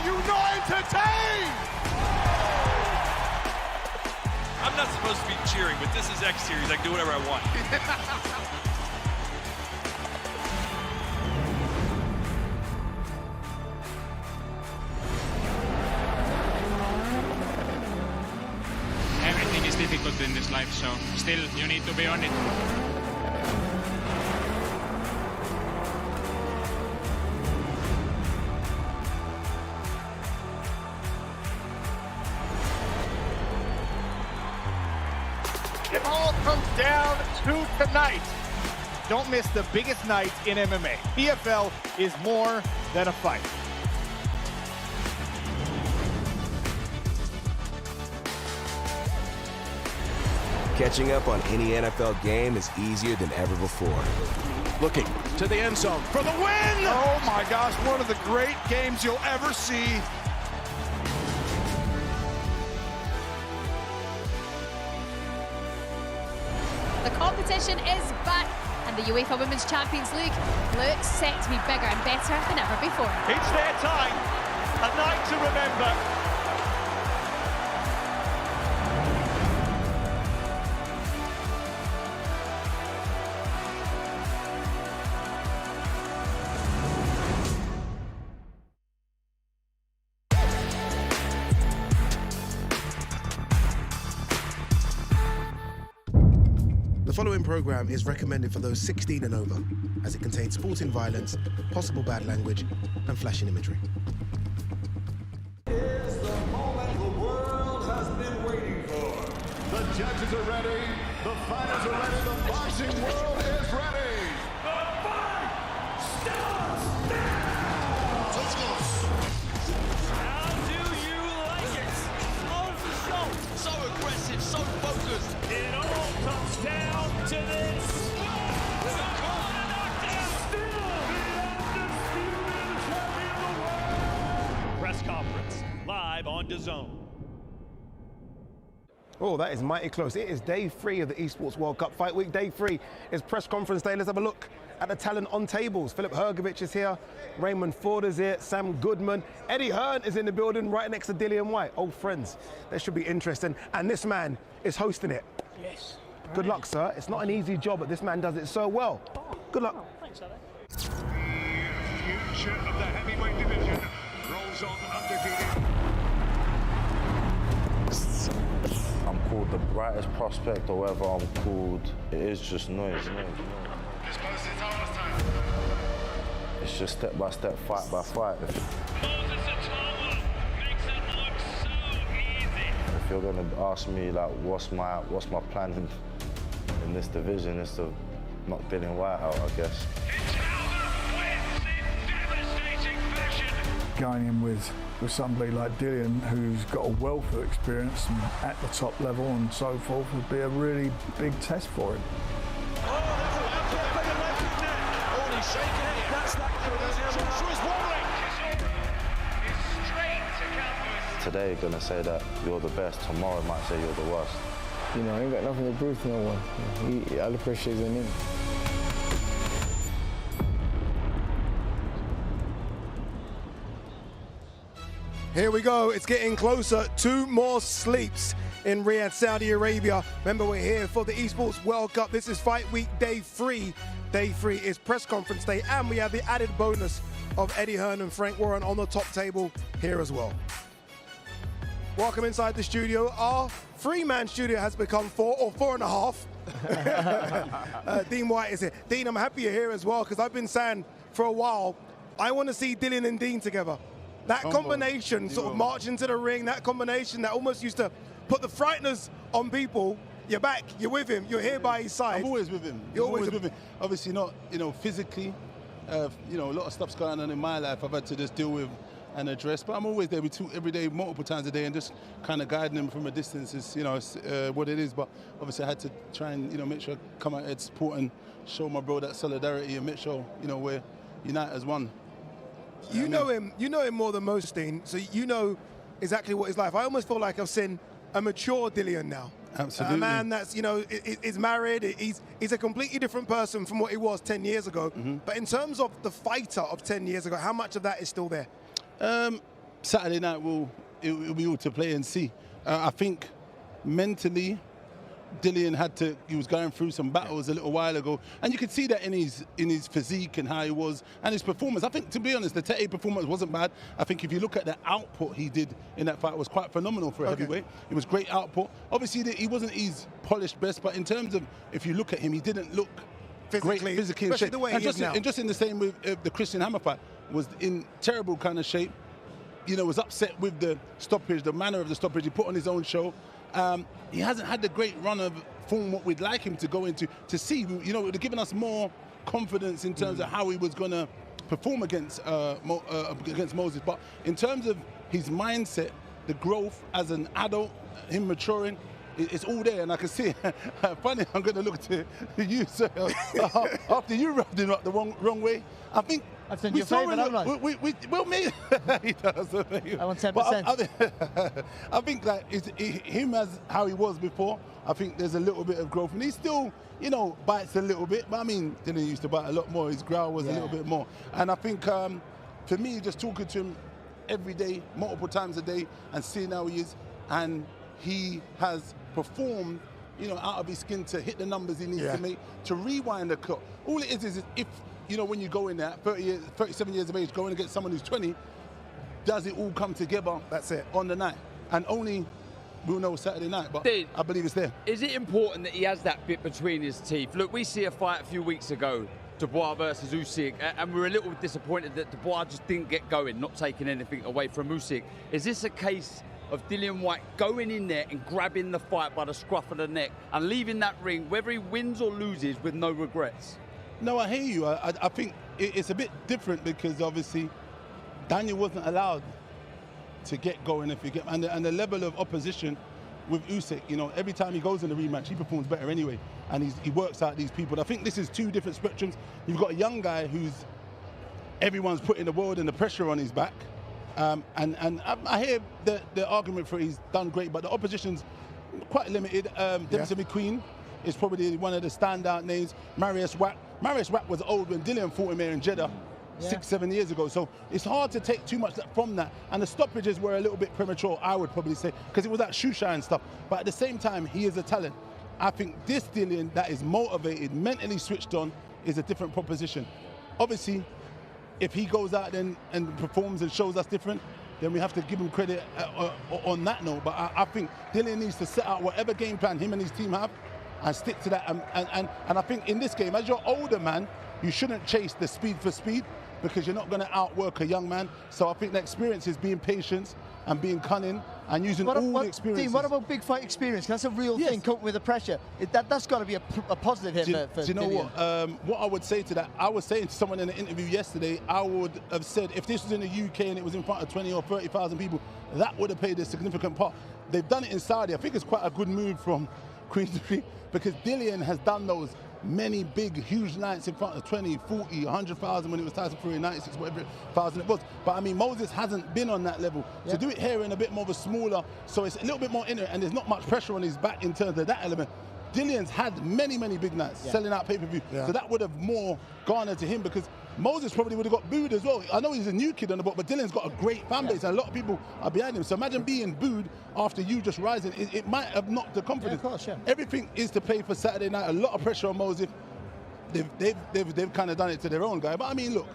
you not entertained? I'm not supposed to be cheering, but this is X Series. I can do whatever I want. Everything is difficult in this life, so still you need to be on it. It all comes down to tonight. Don't miss the biggest night in MMA. PFL is more than a fight. Catching up on any NFL game is easier than ever before. Looking to the end zone for the win! Oh my gosh, one of the great games you'll ever see. The competition is back, and the UEFA Women's Champions League looks set to be bigger and better than ever before. It's their time, a night to remember. The following program is recommended for those 16 and over, as it contains sporting violence, possible bad language, and flashing imagery. Here's the moment the world has been waiting for. The judges are ready, the fighters are ready, the boxing world is ready. The fight starts now! Let's go. How do you like it? On the show. So aggressive, so focused. It all comes down to this. With a corner knockdown. Still the undisputed champion of the world. Press conference live on DAZN. Oh, that is mighty close. It is day 3 of the Esports World Cup Fight Week. Day 3 is press conference day. Let's have a look at the talent on tables. Philip Hergovich is here. Raymond Ford is here. Sam Goodman. Eddie Hearn is in the building right next to DILLIAN White. Old friends. That should be interesting. And this man is hosting it. Yes. Good luck, sir. It's not an easy job, but this man does it so well. Good luck. Thanks, Alex. The future of the heavyweight division rolls on undefeated. I'm called the brightest prospect or whatever I'm called. It is just noise. It's just step by step, fight by fight. Moses ITAUMA makes it look so easy. If you're gonna ask me like what's my plan in this division, is to knock DILLIAN White out, I guess. ITAUMA wins in devastating fashion. Going in with somebody like DILLIAN, who's got a wealth of experience and at the top level and so forth, would be a really big test for him. Today gonna say that you're the best, tomorrow might say you're the worst. You know, I ain't got nothing to prove to no one. All the pressure is on him. Here we go. It's getting closer. 2 more sleeps in Riyadh, Saudi Arabia. Remember, we're here for the Esports World Cup. This is Fight Week Day 3. Day 3 is press conference day, and we have the added bonus of Eddie Hearn and Frank Warren on the top table here as well. Welcome inside the studio. Our 3-man studio has become 4 or 4.5. Dean White is here. Dean, I'm happy you're here as well, because I've been saying for a while, I want to see DILLIAN and Dean together. That combination, sort of marching to the ring, that combination that almost used to put the frighteners on people. You're back, you're with him, you're here by his side. I'm always with him. You're always with him. Obviously not, physically. A lot of stuff's going on in my life I've had to just deal with and address, but I'm always there. We talk every day, multiple times a day, and just kind of guiding them from a distance is, what it is. But obviously I had to try and, make sure I come out here to support and show my bro that solidarity and make sure, we're united as one. You know him more than most, Dean, so you know exactly what his life. I almost feel like I've seen a mature DILLIAN now. Absolutely. A man that's, is married, he's a completely different person from what he was 10 years ago. But in terms of the fighter of 10 years ago, how much of that is still there? Saturday night will be all to play and see. I think mentally, Dillian he was going through some battles a little while ago, and you could see that in his physique and how he was and his performance. I think, to be honest, the Tete performance wasn't bad. I think if you look at the output he did in that fight, it was quite phenomenal for a heavyweight. It was great output. Obviously, he wasn't his polished best, but in terms of, if you look at him, he didn't look great physically in shape. The way he is now. And just in the same with the Christian Hammer fight, was in terrible kind of shape. You know, was upset with the stoppage, the manner of the stoppage he put on his own show. He hasn't had the great run of form what we'd like him to go into. To see, you know, it would have given us more confidence in terms of how he was going to perform against Moses. But in terms of his mindset, the growth as an adult, him maturing, it's all there, and I can see it. Funny, I'm going to look to you, sir. After you rubbed him up the wrong way, I think I've done your favourite, haven't I? Well, me. He does. I want 10%. I think that him as how he was before. I think there's a little bit of growth, and he still, you know, bites a little bit. But I mean, Dylan used to bite a lot more. His growl was a little bit more, and I think for me, just talking to him every day, multiple times a day, and seeing how he is, and he has performed, you know, out of his skin to hit the numbers he needs to make, to rewind the clock. All it is if, you know, when you go in there, 37 years of age, going against someone who's 20, does it all come together? That's it. On the night. And only we'll know Saturday night, but I believe it's there. Is it important that he has that bit between his teeth? Look, we see a fight a few weeks ago, Dubois versus Usyk, and we're a little disappointed that Dubois just didn't get going, not taking anything away from Usyk. Is this a case of Dillian Whyte going in there and grabbing the fight by the scruff of the neck and leaving that ring, whether he wins or loses, with no regrets? No, I hear you. I think it's a bit different because obviously Daniel wasn't allowed to get going if you get, and the level of opposition with Usyk, you know, every time he goes in the rematch, he performs better anyway, and he works out these people. I think this is two different spectrums. You've got a young guy who's everyone's putting the world and the pressure on his back. And I hear the argument for he's done great, but the opposition's quite limited. Dempsey McQueen is probably one of the standout names. Marius Wack was old when Dillian fought him here in Jeddah 6-7 years ago. So it's hard to take too much from that. And the stoppages were a little bit premature, I would probably say, because it was that shoe shine stuff. But at the same time, he is a talent. I think this Dillian that is motivated, mentally switched on, is a different proposition. Obviously, if he goes out then and performs and shows us different, then we have to give him credit on that note. But I think Dillian needs to set out whatever game plan him and his team have and stick to that. And I think in this game, as you're older, man, you shouldn't chase the speed for speed because you're not going to outwork a young man. So I think the experience is being patient and being cunning and using all the experiences. Dean, what about big fight experience? That's a real thing, coping with the pressure. That's got to be a positive here for Do you know Dillian. what I would say to that? I was saying to someone in an interview yesterday, I would have said if this was in the UK and it was in front of 20 or 30,000 people, that would have played a significant part. They've done it in Saudi. I think it's quite a good move from Queensbury because Dillian has done those many big, huge nights in front of 20, 40, 100,000 when it was Tyson Fury, 96, whatever thousand it was. But I mean, Moses hasn't been on that level. To do it here in a bit more of a smaller, so it's a little bit more in it, and there's not much pressure on his back in terms of that element. Dillian's had many, many big nights selling out pay-per-view. So that would have more garnered to him because Moses probably would have got booed as well. I know he's a new kid on the block, but Dillian's got a great fan base and a lot of people are behind him. So imagine being booed after you just rising. It might have knocked the confidence. Of course, Everything is to play for Saturday night. A lot of pressure on Moses. They've kind of done it to their own guy. But I mean, look,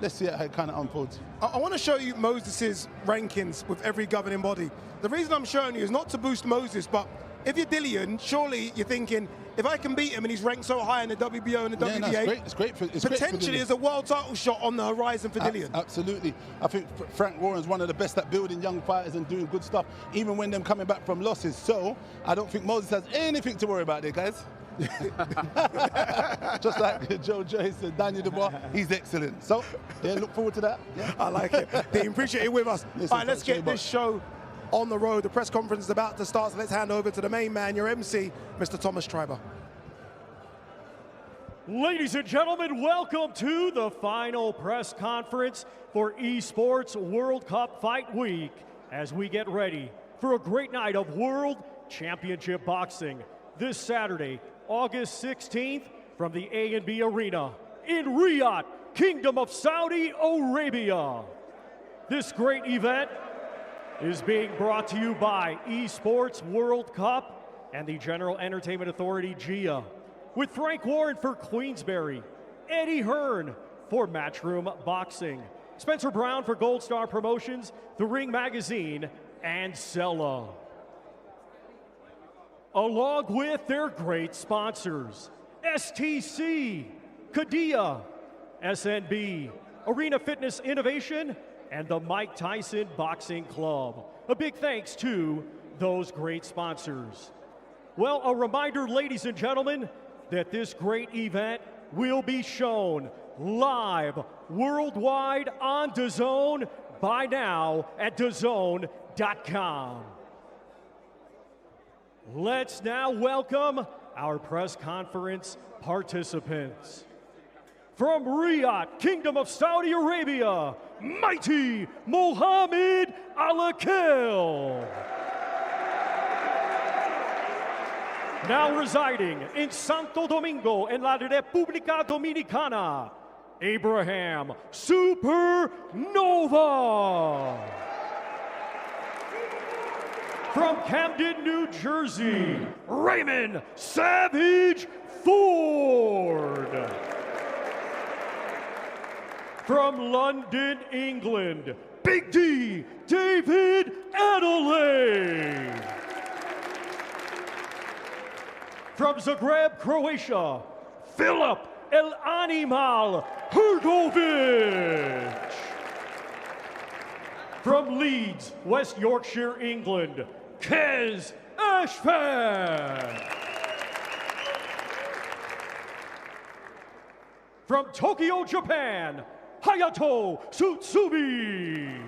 let's see how it kind of unfolds. I want to show you Moses' rankings with every governing body. The reason I'm showing you is not to boost Moses, but if you're Dillian, surely you're thinking, if I can beat him and he's ranked so high in the WBO and the WBA, it's great for potentially there's a world title shot on the horizon for Dillian. Absolutely. I think Frank Warren's one of the best at building young fighters and doing good stuff, even when them coming back from losses. So I don't think Moses has anything to worry about there, guys. Just like Joe Joyce and Daniel Dubois, he's excellent. So, look forward to that. I like it. Dean, appreciate you with us. All right, let's get this show on the road. The press conference is about to start, so let's hand over to the main man, your MC, Mr. Thomas Treiber. Ladies and gentlemen, welcome to the final press conference for Esports World Cup Fight Week as we get ready for a great night of World Championship Boxing this Saturday, August 16th, from the A&B Arena in Riyadh, Kingdom of Saudi Arabia. This great event is being brought to you by Esports World Cup and the General Entertainment Authority, GIA, with Frank Warren for Queensberry, Eddie Hearn for Matchroom Boxing, Spencer Brown for Gold Star Promotions, The Ring Magazine, and Sella. Along with their great sponsors, STC, Kadia, SNB, Arena Fitness Innovation, and the Mike Tyson Boxing Club. A big thanks to those great sponsors. Well, a reminder, ladies and gentlemen, that this great event will be shown live worldwide on DAZN by now at DAZN.com. Let's now welcome our press conference participants. From Riyadh, Kingdom of Saudi Arabia, mighty Mohammed Al-Akil. Now residing in Santo Domingo en la República Dominicana, Abraham Supernova. From Camden, New Jersey, Raymond Savage Ford. From London, England, Big D, David Adelaide. From Zagreb, Croatia, Philip El Animal Hrgovic. From Leeds, West Yorkshire, England, Kez Ashford. From Tokyo, Japan, Hayato Tsutsubi.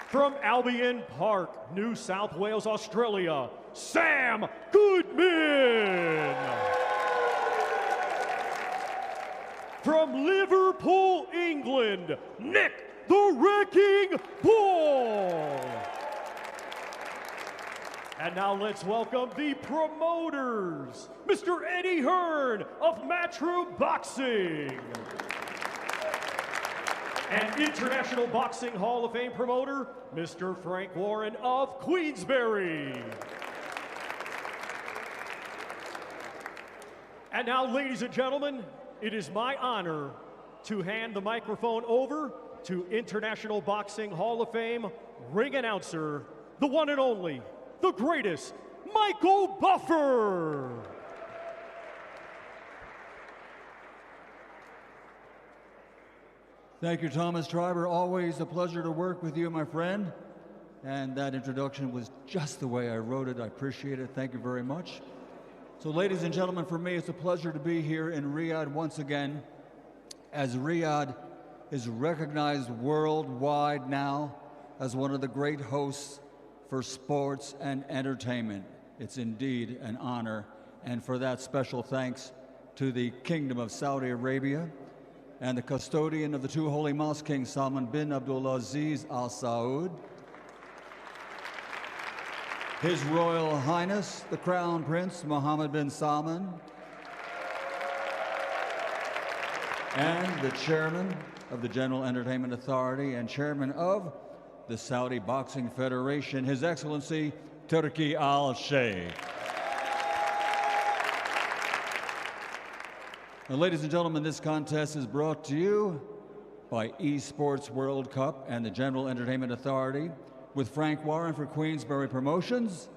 From Albion Park, New South Wales, Australia, Sam Goodman. From Liverpool, England, Nick the Wrecking Ball. And now let's welcome the promoters, Mr. Eddie Hearn of Matchroom Boxing. And International Boxing Hall of Fame promoter, Mr. Frank Warren of Queensberry. And now, ladies and gentlemen, it is my honor to hand the microphone over to International Boxing Hall of Fame ring announcer, the one and only, the greatest, Michael Buffer. Thank you, Thomas Triber. Always a pleasure to work with you, my friend. And that introduction was just the way I wrote it. I appreciate it. Thank you very much. So, ladies and gentlemen, for me, it's a pleasure to be here in Riyadh once again, as Riyadh is recognized worldwide now as one of the great hosts for sports and entertainment. It's indeed an honor, and for that, special thanks to the Kingdom of Saudi Arabia and the custodian of the two holy mosques, King Salman bin Abdulaziz Al Saud, His Royal Highness, the Crown Prince Mohammed bin Salman, and the Chairman of the General Entertainment Authority and Chairman of the Saudi Boxing Federation, His Excellency Turki Al Sheikh. Now, ladies and gentlemen, this contest is brought to you by Esports World Cup and the General Entertainment Authority, with Frank Warren for Queensberry Promotions,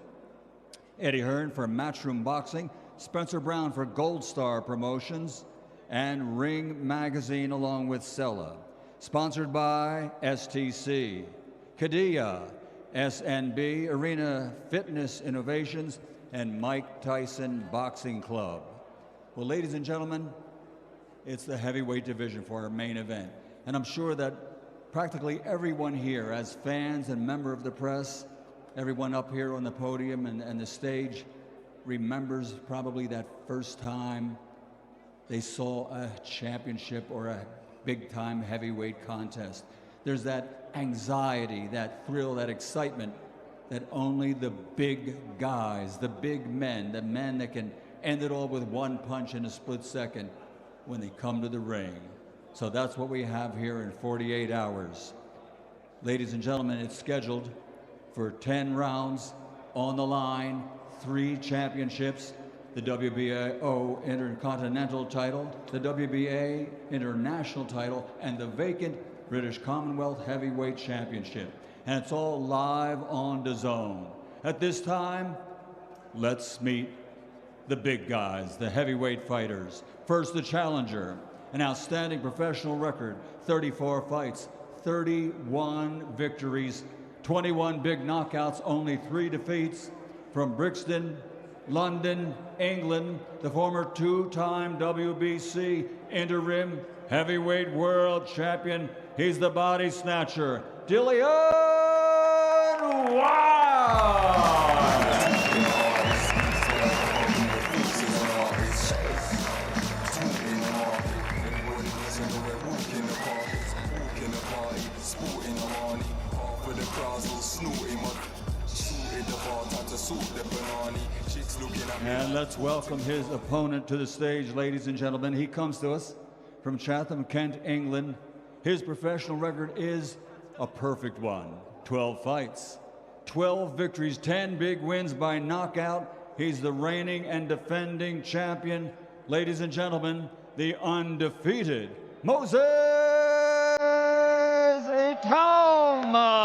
Eddie Hearn for Matchroom Boxing, Spencer Brown for Gold Star Promotions, and Ring Magazine along with Sella. Sponsored by STC, Kadia, SNB, Arena Fitness Innovations, and Mike Tyson Boxing Club. Well, ladies and gentlemen, it's the heavyweight division for our main event. And I'm sure that practically everyone here, as fans and member of the press, everyone up here on the podium and the stage, remembers probably that first time they saw a championship or a big-time heavyweight contest. There's that anxiety, that thrill, that excitement that only the big guys, the big men, the men that can end it all with one punch in a split second when they come to the ring. So that's what we have here in 48 hours. Ladies and gentlemen, it's scheduled for 10 rounds on the line, 3 championships, the WBO Intercontinental title, the WBA International title, and the vacant British Commonwealth Heavyweight Championship. And it's all live on DAZN. At this time, let's meet the big guys, the heavyweight fighters. First, the challenger, an outstanding professional record, 34 fights, 31 victories, 21 big knockouts, only 3 defeats. From Brixton, London, England, the former 2-time WBC interim heavyweight world champion. He's the body snatcher, DILLIAN And let's welcome his opponent to the stage, ladies and gentlemen. He comes to us from Chatham, Kent, England. His professional record is a perfect one. 12 fights, 12 victories, 10 big wins by knockout. He's the reigning and defending champion. Ladies and gentlemen, the undefeated Moses ITAUMA.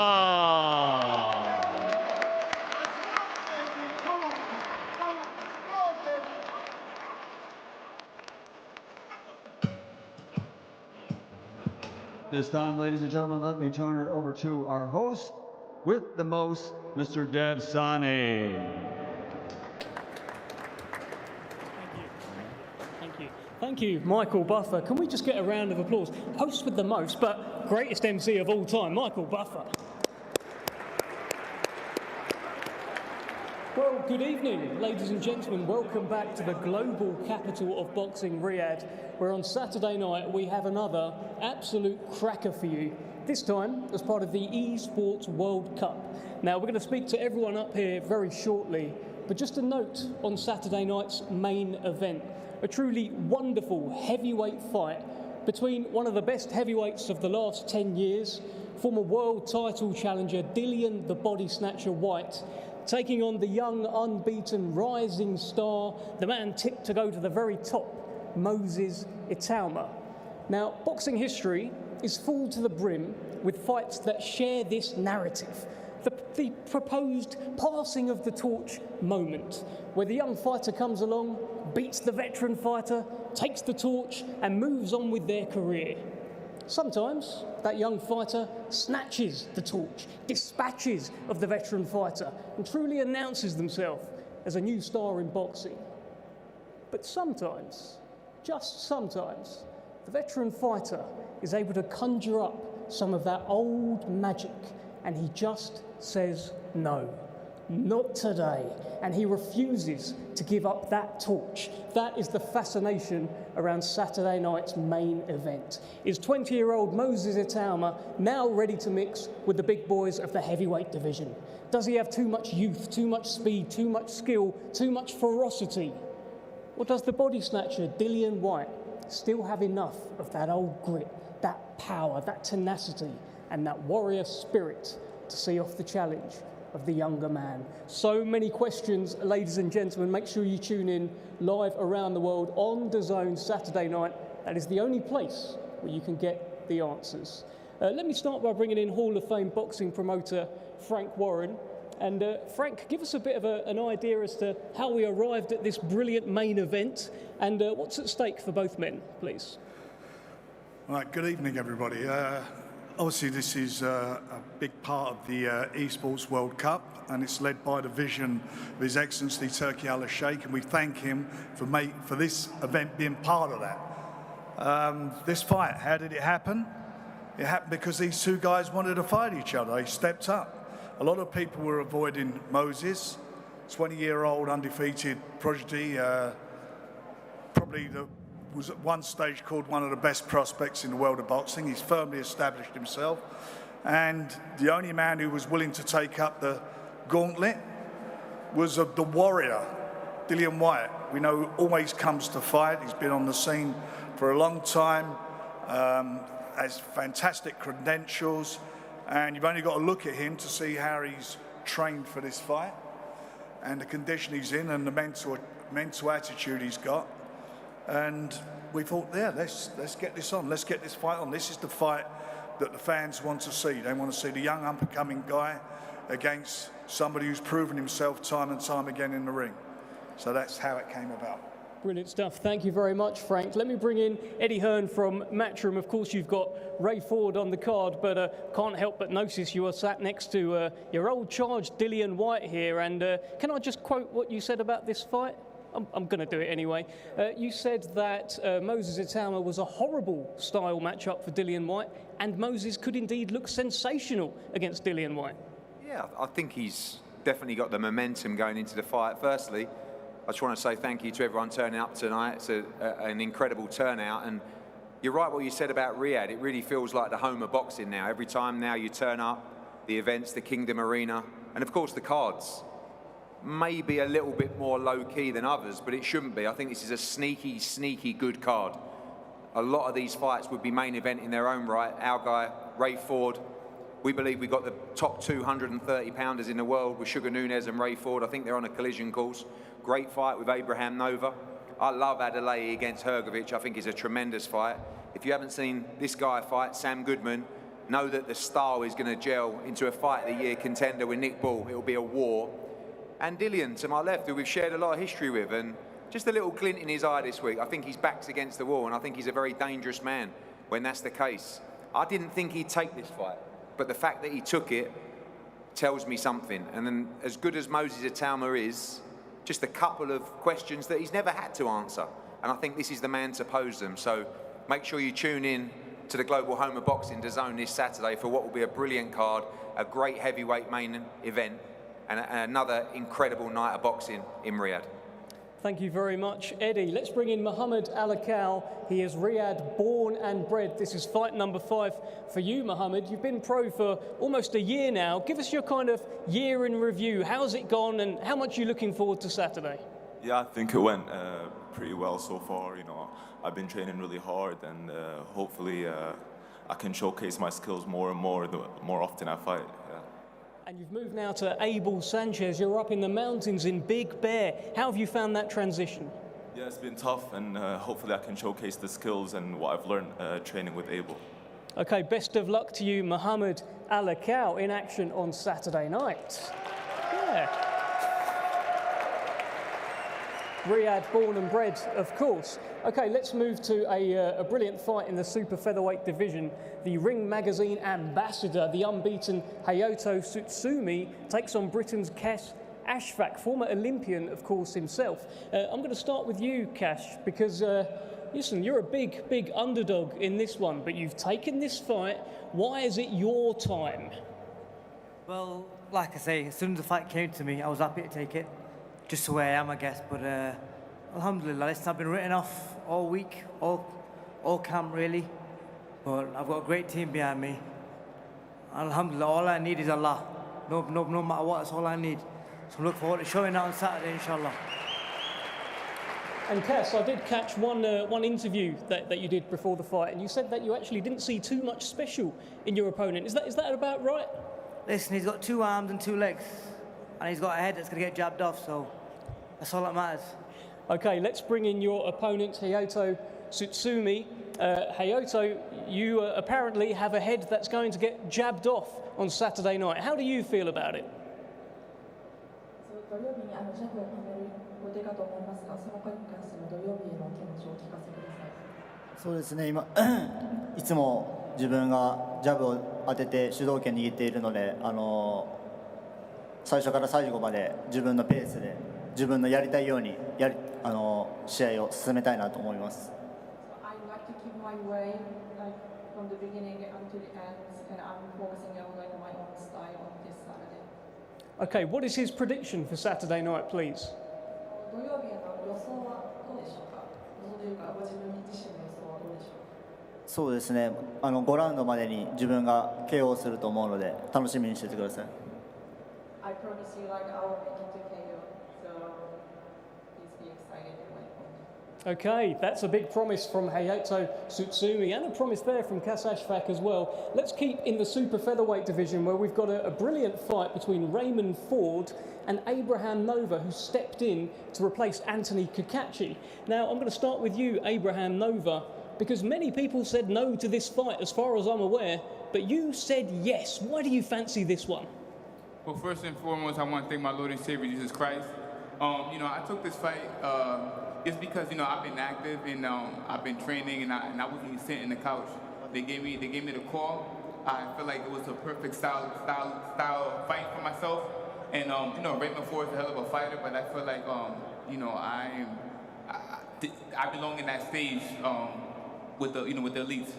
This time, ladies and gentlemen, let me turn it over to our host with the most, Mr. Dev Sani. Thank you, Michael Buffer. Can we just get a round of applause? Host with the most, but greatest MC of all time, Michael Buffer. Well, good evening, ladies and gentlemen. Welcome back to the global capital of boxing, Riyadh, where on Saturday night we have another absolute cracker for you, this time as part of the Esports World Cup. Now, we're going to speak to everyone up here very shortly, but just a note on Saturday night's main event. A truly wonderful heavyweight fight between one of the best heavyweights of the last 10 years, former world title challenger DILLIAN the Body Snatcher WHYTE, taking on the young, unbeaten, rising star, the man tipped to go to the very top, Moses ITAUMA. Now, boxing history is full to the brim with fights that share this narrative. The proposed passing of the torch moment, where the young fighter comes along, beats the veteran fighter, takes the torch, and moves on with their career. Sometimes that young fighter snatches the torch, dispatches of the veteran fighter, and truly announces themselves as a new star in boxing. But sometimes, just sometimes, the veteran fighter is able to conjure up some of that old magic, and he just says no. Not today. And he refuses to give up that torch. That is the fascination around Saturday night's main event. Is 20-year-old Moses ITAUMA now ready to mix with the big boys of the heavyweight division? Does he have too much youth, too much speed, too much skill, too much ferocity? Or does the body snatcher, DILLIAN WHYTE, still have enough of that old grit, that power, that tenacity, and that warrior spirit to see off the challenge of the younger man? So many questions, ladies and gentlemen. Make sure you tune in live around the world on DAZN Saturday night. That is the only place where you can get the answers. Let me start by bringing in Hall of Fame boxing promoter Frank Warren. And Frank, give us a bit of an idea as to how we arrived at this brilliant main event and what's at stake for both men, please. All right, good evening, everybody. Obviously, this is a big part of the Esports World Cup, and it's led by the vision of His Excellency Turki Al-Sheikh, and we thank him for this event being part of that. This fight, how did it happen? It happened because these two guys wanted to fight each other. They stepped up. A lot of people were avoiding Moses, 20-year-old undefeated prodigy, probably was at one stage called one of the best prospects in the world of boxing. He's firmly established himself. And the only man who was willing to take up the gauntlet was the warrior, DILLIAN WHYTE. We know always comes to fight. He's been on the scene for a long time. has fantastic credentials, and you've only got to look at him to see how he's trained for this fight and the condition he's in and the mental attitude he's got. And we thought, yeah, let's get this on. Let's get this fight on. This is the fight that the fans want to see. They want to see the young up-and-coming guy against somebody who's proven himself time and time again in the ring. So that's how it came about. Brilliant stuff. Thank you very much, Frank. Let me bring in Eddie Hearn from Matchroom. Of course, you've got Ray Ford on the card, but can't help but notice you are sat next to your old charge, DILLIAN WHYTE here. And can I just quote what you said about this fight? I'm going to do it anyway. You said that Moses ITAUMA was a horrible style matchup for DILLIAN WHYTE, and Moses could indeed look sensational against DILLIAN WHYTE. Yeah, I think he's definitely got the momentum going into the fight. Firstly, I just want to say thank you to everyone turning up tonight. It's an incredible turnout, and you're right what you said about Riyadh. It really feels like the home of boxing now. Every time now you turn up, the events, the Kingdom Arena, and of course the cards. Maybe a little bit more low-key than others, but it shouldn't be. I think this is a sneaky, sneaky good card. A lot of these fights would be main event in their own right. Our guy, Ray Ford, we believe we've got the top 230-pounders in the world with Sugar Nunes and Ray Ford. I think they're on a collision course. Great fight with Abraham Nova. I love Adelaide against Hrgovic. I think it's a tremendous fight. If you haven't seen this guy fight, Sam Goodman, know that the style is going to gel into a fight of the year contender with Nick Ball. It'll be a war. And DILLIAN to my left, who we've shared a lot of history with, and just a little glint in his eye this week. I think his back's against the wall, and I think he's a very dangerous man when that's the case. I didn't think he'd take this fight, but the fact that he took it tells me something. And then, as good as Moses ITAUMA is, just a couple of questions that he's never had to answer. And I think this is the man to pose them. So make sure you tune in to the global home of boxing, DAZN, this Saturday for what will be a brilliant card, a great heavyweight main event, and another incredible night of boxing in Riyadh. Thank you very much, Eddie. Let's bring in Muhammad Alakal. He is Riyadh born and bred. This is fight number 5 for you, Muhammad. You've been pro for almost a year now. Give us your kind of year in review. How's it gone, and how much are you looking forward to Saturday? Yeah, I think it went pretty well so far. You know, I've been training really hard, and hopefully I can showcase my skills more and more the more often I fight. Yeah. And you've moved now to Abel Sanchez. You're up in the mountains in Big Bear. How have you found that transition? Yeah, it's been tough, and hopefully I can showcase the skills and what I've learned training with Abel. Okay, best of luck to you, Muhammad Alakal, in action on Saturday night. Yeah. Riyadh born and bred, of course. Okay, let's move to a brilliant fight in the super featherweight division. The Ring Magazine ambassador, the unbeaten Hayato Tsutsumi, takes on Britain's Kes Ashfaq, former Olympian, of course, himself. I'm going to start with you, Cash, because, listen, you're a big underdog in this one, but you've taken this fight. Why is it your time? Well, like I say, as soon as the fight came to me, I was happy to take it. Just the way I am, I guess, but alhamdulillah, listen, I've been written off all week, all camp really, but I've got a great team behind me. Alhamdulillah, all I need is Allah. No matter what, that's all I need. So I look forward to showing that on Saturday, inshallah. And Cass, I did catch one interview that you did before the fight, and you said that you actually didn't see too much special in your opponent. Is that about right? Listen, he's got 2 arms and 2 legs, and he's got a head that's going to get jabbed off, so that's all that matters. Okay, let's bring in your opponent, Hayato Tsutsumi. Hayato, you apparently have a head that's going to get jabbed off on Saturday night. How do you feel about it? 土曜日にジャブをはめる予定かと思いますが、その回に関しての土曜日の気持ちを聞かせてください。そうですね、今いつも自分がジャブを当てて主導権握っているので、最初から最後まで自分のペースで自分のやりたいように試合を進めたいなと思います。I like to keep my way from the beginning until the end, and I'm focusing on my own style on this Saturday. Okay, what is his prediction for Saturday night, please? 土曜日の予想はどうでしょうか。予想というか、ご自分自身の予想はどうでしょうか。そうですね、5ラウンドまでに自分が KO すると思うので楽しみにしててください。I promise you, like, I will make it to KO, so please be excited and wait for me. Okay, that's a big promise from Hayato Tsutsumi and a promise there from Kasashvak as well. Let's keep in the super featherweight division where we've got a brilliant fight between Raymond Ford and Abraham Nova, who stepped in to replace Anthony Kakachi. Now, I'm going to start with you, Abraham Nova, because many people said no to this fight, as far as I'm aware, but you said yes. Why do you fancy this one? Well, first and foremost, I want to thank my Lord and Savior, Jesus Christ. I took this fight just because, I've been active and I've been training and I wasn't even sitting in the couch. They gave me the call. I feel like it was a perfect style fight for myself. And, Raymond Ford is a hell of a fighter, but I feel like, I belong in that stage with the elites.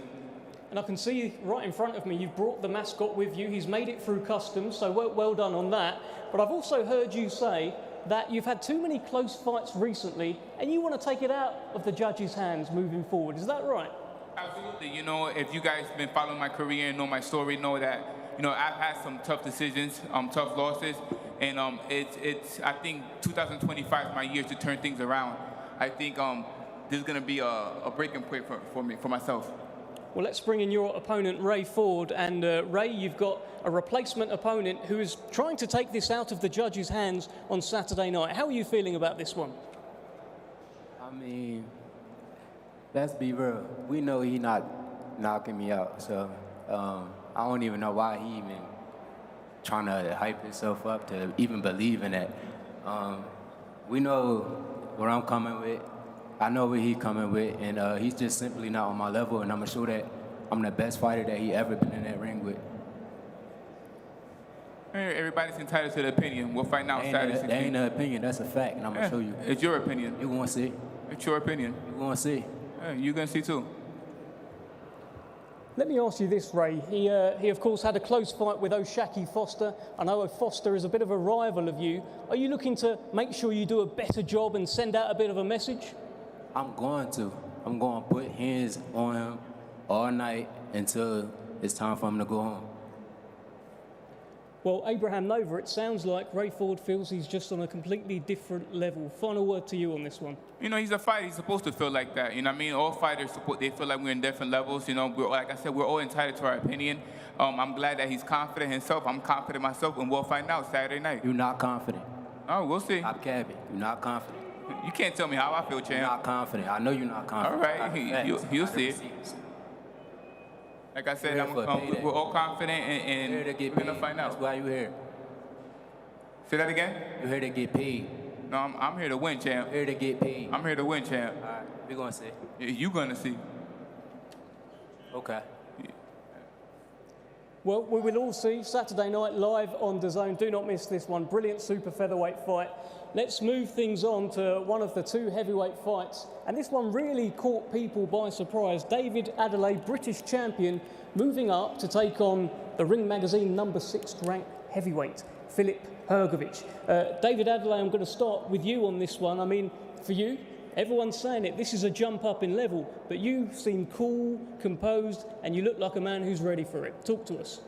And I can see right in front of me, you've brought the mascot with you. He's made it through customs, so well done on that. But I've also heard you say that you've had too many close fights recently, and you want to take it out of the judges' hands moving forward. Is that right? Absolutely. If you guys have been following my career and know my story, know that, I've had some tough decisions, tough losses, and I think 2025 is my year to turn things around. I think this is going to be a breaking point for myself. Well, let's bring in your opponent, Ray Ford. And Ray, you've got a replacement opponent who is trying to take this out of the judges' hands on Saturday night. How are you feeling about this one? I mean, let's be real. We know he's not knocking me out, so I don't even know why he even trying to hype himself up to even believe in it. We know what I'm coming with. I know what he's coming with, and he's just simply not on my level, and I'm going to show that I'm the best fighter that he ever been in that ring with. Everybody's entitled to their opinion. We'll find out Saturday. That ain't an opinion, that's a fact, and I'm going to show you. It's your opinion. You want to see? It's your opinion. You want to see? You're going to see too. Let me ask you this, Ray. He of course, had a close fight with O'Shaki Foster. I know Foster is a bit of a rival of you. Are you looking to make sure you do a better job and send out a bit of a message? I'm going to. I'm going to put hands on him all night until it's time for him to go home. Well, Abraham Nova, it sounds like Ray Ford feels he's just on a completely different level. Final word to you on this one. He's a fighter. He's supposed to feel like that. All fighters, they feel like we're in different levels. Like I said, we're all entitled to our opinion. I'm glad that he's confident himself. I'm confident myself, and we'll find out Saturday night. You're not confident. Oh, we'll see. Stop capping. You're not confident. You can't tell me how I feel, champ. You're not confident. I know you're not confident. All right, you'll see it. Like I said, we're all confident, and we're going to find out. That's why you're here. Say that again? You're here to get paid. No, I'm here to win, champ. You're here to get paid. I'm here to win, champ. All right, we're going to see. You're going to see. Okay. Well, we will all see Saturday night live on DAZN. Do not miss this one. Brilliant super featherweight fight. Let's move things on to one of the two heavyweight fights. And this one really caught people by surprise. David Adelaide, British champion, moving up to take on the Ring Magazine number 6 ranked heavyweight, Filip Hrgović. David Adelaide, I'm going to start with you on this one. I mean, for you, everyone's saying it, this is a jump up in level, but you seem cool, composed, and you look like a man who's ready for it. Talk to us.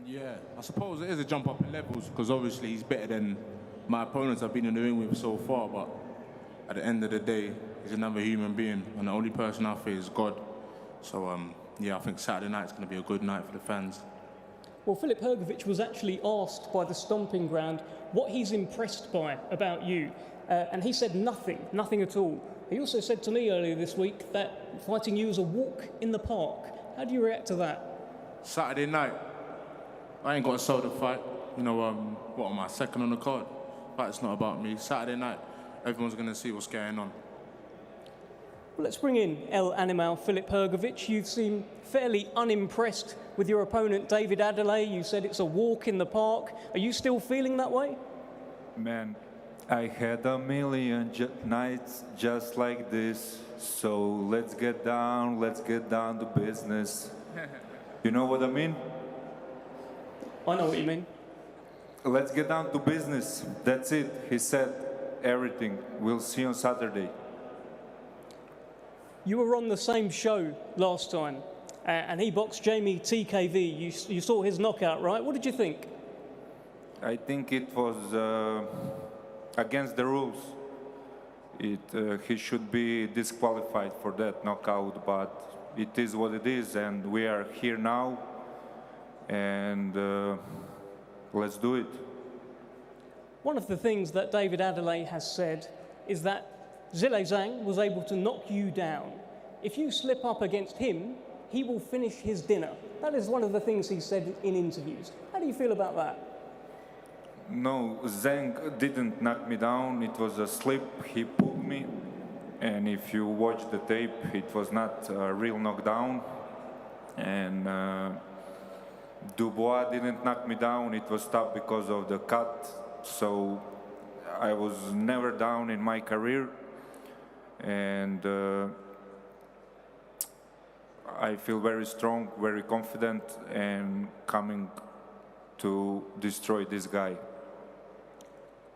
Yeah, I suppose it is a jump up in levels, because obviously he's better than my opponents I've been in the ring with so far, but at the end of the day, he's another human being, and the only person I fear is God. So, yeah, I think Saturday night's going to be a good night for the fans. Well, Filip Hrgović was actually asked by the Stomping Ground what he's impressed by about you, and he said nothing at all. He also said to me earlier this week that fighting you is a walk in the park. How do you react to that? Saturday night, I ain't got to sell the fight. What am I, second on the card? Fight's not about me. Saturday night, everyone's going to see what's going on. Well, let's bring in El Animal, Filip Hrgović. You seem fairly unimpressed with your opponent, David Adelaide. You said it's a walk in the park. Are you still feeling that way? Man, I had a million nights just like this. So let's get down to business. You know what I mean? I know what you mean. Let's get down to business. That's it. He said everything. We'll see you on Saturday. You were on the same show last time, and he boxed Jamie TKV. You saw his knockout, right? What did you think? I think it was against the rules. he should be disqualified for that knockout, but it is what it is, and we are here now, and let's do it. One of the things that David Adelaide has said is that Zhilei Zhang was able to knock you down. If you slip up against him, he will finish his dinner. That is one of the things he said in interviews. How do you feel about that? No, Zhang didn't knock me down. It was a slip. He pulled me. And if you watch the tape, it was not a real knockdown. And Dubois didn't knock me down. It was tough because of the cut. So I was never down in my career. And I feel very strong, very confident, and coming to destroy this guy.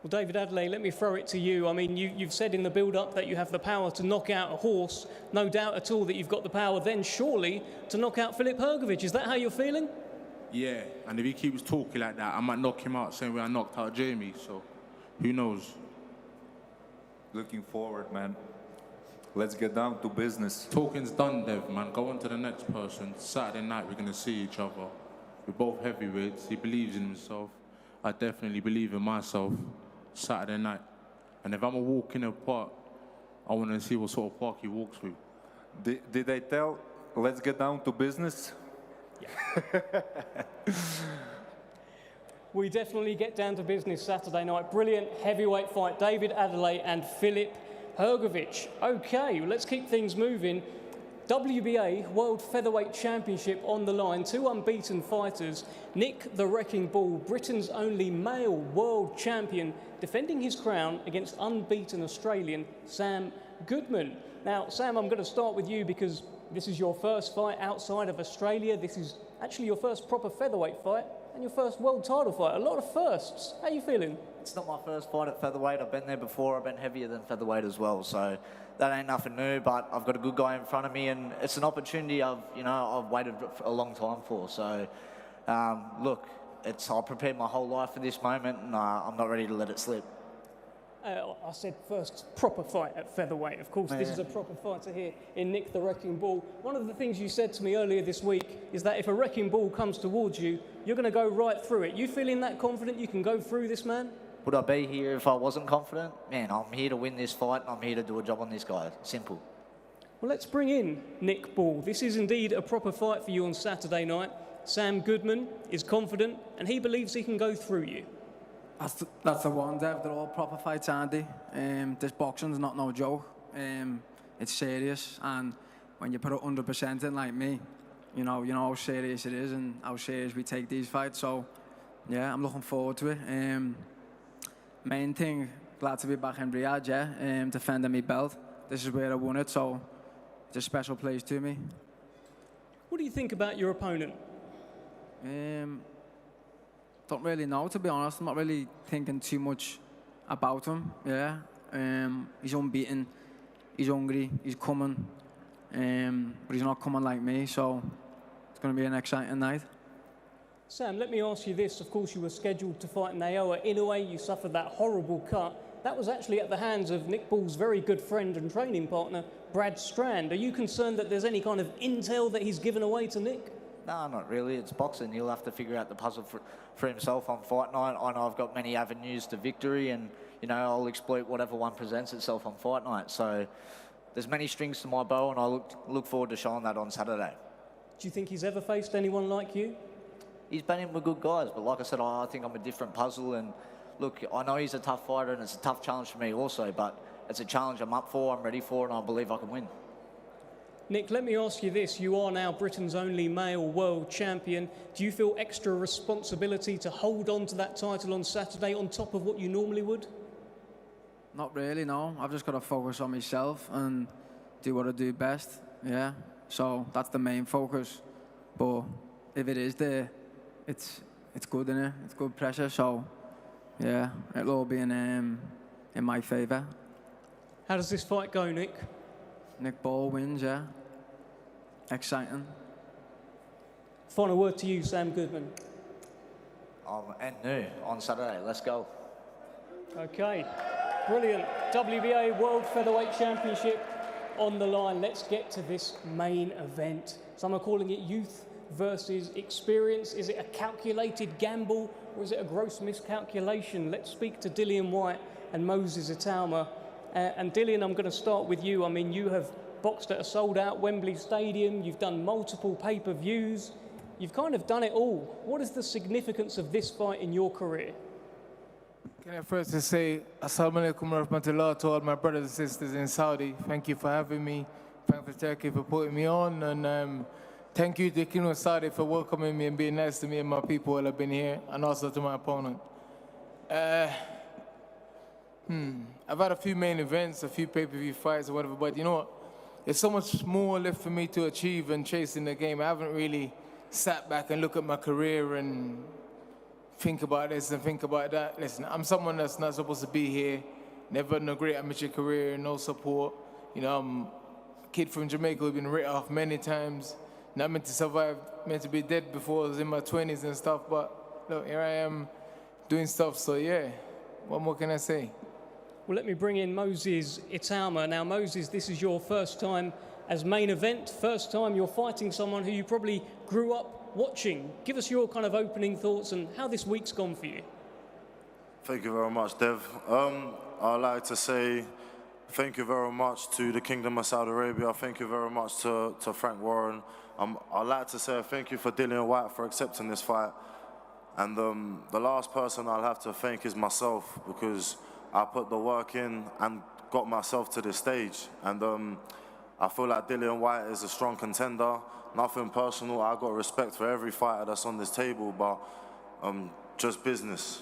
Well, David Adelaide, let me throw it to you. I mean, you've said in the build-up that you have the power to knock out a horse. No doubt at all that you've got the power then, surely, to knock out Filip Hrgović. Is that how you're feeling? Yeah, and if he keeps talking like that, I might knock him out, same way I knocked out Jamie, so who knows? Looking forward, man. Let's get down to business. Talking's done, Dev, man. Go on to the next person. Saturday night, we're going to see each other. We're both heavyweights. He believes in himself. I definitely believe in myself. Saturday night. And if I'm a walk in a park, I want to see what sort of park he walks through. Did I tell, let's get down to business? Yeah. We definitely get down to business Saturday night. Brilliant heavyweight fight. David Adelaide and Filip Hrgović. Okay, well, let's keep things moving. WBA World Featherweight Championship on the line. Two unbeaten fighters. Nick the Wrecking Ball, Britain's only male world champion, defending his crown against unbeaten Australian Sam Goodman. Now, Sam, I'm going to start with you because this is your first fight outside of Australia. This is actually your first proper featherweight fight and your first world title fight. A lot of firsts. How are you feeling? It's not my first fight at featherweight. I've been there before. I've been heavier than featherweight as well. So that ain't nothing new, but I've got a good guy in front of me, and it's an opportunity I've waited for a long time for. So, look, I've prepared my whole life for this moment, and I'm not ready to let it slip. I said first proper fight at featherweight. Of course, this is a proper fighter here in Nick the Wrecking Ball. One of the things you said to me earlier this week is that if a wrecking ball comes towards you, you're going to go right through it. You feeling that confident you can go through this man? Would I be here if I wasn't confident? Man, I'm here to win this fight, and I'm here to do a job on this guy. Simple. Well, let's bring in Nick Ball. This is indeed a proper fight for you on Saturday night. Sam Goodman is confident, and he believes he can go through you. That's the one, Dev. They're all proper fights, aren't they? This boxing's not no joke. It's serious, and when you put it 100% in like me, you know how serious it is and how serious we take these fights. So, yeah, I'm looking forward to it. Main thing, glad to be back in Riyadh, yeah, defending my belt. This is where I won it, so it's a special place to me. What do you think about your opponent? Don't really know, to be honest. I'm not really thinking too much about him, yeah. He's unbeaten, he's hungry, he's coming, but he's not coming like me, so it's going to be an exciting night. Sam, let me ask you this. Of course, you were scheduled to fight Naoya Inoue. You suffered that horrible cut. That was actually at the hands of Nick Ball's very good friend and training partner, Brad Strand. Are you concerned that there's any kind of intel that he's given away to Nick? No, not really. It's boxing. He'll have to figure out the puzzle for himself on fight night. I know I've got many avenues to victory, and I'll exploit whatever one presents itself on fight night. So there's many strings to my bow, and I look forward to showing that on Saturday. Do you think he's ever faced anyone like you? He's been in with good guys, but like I said, I think I'm a different puzzle. And look, I know he's a tough fighter, and it's a tough challenge for me also, but it's a challenge I'm up for, I'm ready for, and I believe I can win. Nick, let me ask you this. You are now Britain's only male world champion. Do you feel extra responsibility to hold on to that title on Saturday on top of what you normally would? Not really, no. I've just got to focus on myself and do what I do best, yeah. So that's the main focus. But if it is there, it's good, innit? It's good pressure, so yeah, it'll all be in my favour. How does this fight go, Nick? Nick Ball wins, yeah. Exciting. Final word to you, Sam Goodman. And new on Saturday. Let's go. Okay. Brilliant. WBA World Featherweight Championship on the line. Let's get to this main event. Some are calling it youth versus experience. Is it a calculated gamble or is it a gross miscalculation? Let's speak to DILLIAN WHYTE and Moses ITAUMA. And DILLIAN, I'm going to start with you. I mean, you have boxed at a sold-out Wembley Stadium. You've done multiple pay-per-views. You've kind of done it all. What is the significance of this fight in your career? Can I first just say, Assalamu alaikum wa rahmatullah to all my brothers and sisters in Saudi. Thank you for having me. Thank you for Turkey for putting me on. And thank you to Kingdom of Saudi for welcoming me and being nice to me and my people while I've been here, and also to my opponent. I've had a few main events, a few pay-per-view fights or whatever, but you know what? There's so much more left for me to achieve and chase in the game. I haven't really sat back and looked at my career and think about this and think about that. Listen, I'm someone that's not supposed to be here, never had a great amateur career, no support. You know, I'm a kid from Jamaica who's been written off many times, not meant to survive, meant to be dead before I was in my 20s and stuff, but look, here I am doing stuff, so yeah, what more can I say? Well, let me bring in Moses ITAUMA. Now, Moses, this is your first time as main event, first time you're fighting someone who you probably grew up watching. Give us your kind of opening thoughts and how this week's gone for you. Thank you very much, Dev. I'd like to say thank you very much to the Kingdom of Saudi Arabia. Thank you very much to Frank Warren. I'd like to say thank you for DILLIAN WHYTE for accepting this fight. And the last person I'll have to thank is myself, because I put the work in and got myself to this stage. And I feel like DILLIAN WHYTE is a strong contender. Nothing personal. I got respect for every fighter that's on this table, but just business.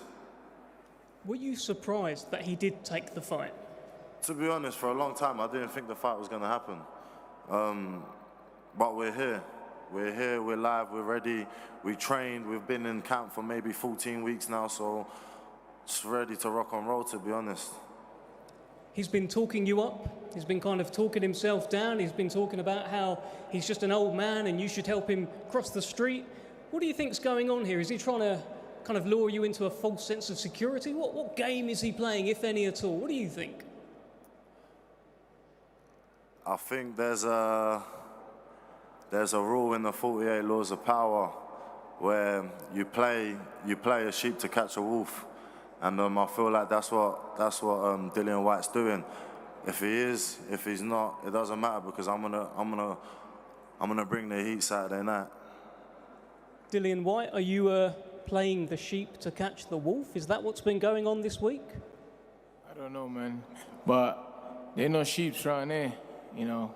Were you surprised that he did take the fight? To be honest, for a long time, I didn't think the fight was going to happen. But we're here. We're here, we're live, we're ready. We trained, we've been in camp for maybe 14 weeks now, so it's ready to rock and roll, to be honest. He's been talking you up. He's been kind of talking himself down. He's been talking about how he's just an old man and you should help him cross the street. What do you think's going on here? Is he trying to kind of lure you into a false sense of security? What game is he playing, if any at all? What do you think? I think there's a rule in the 48 laws of power where you play a sheep to catch a wolf. And I feel like that's what DILLIAN WHYTE's doing. If he is, if he's not, it doesn't matter, because I'm gonna bring the heat Saturday night. DILLIAN WHYTE, are you playing the sheep to catch the wolf? Is that what's been going on this week? I don't know, man. But there ain't no sheep around there, you know.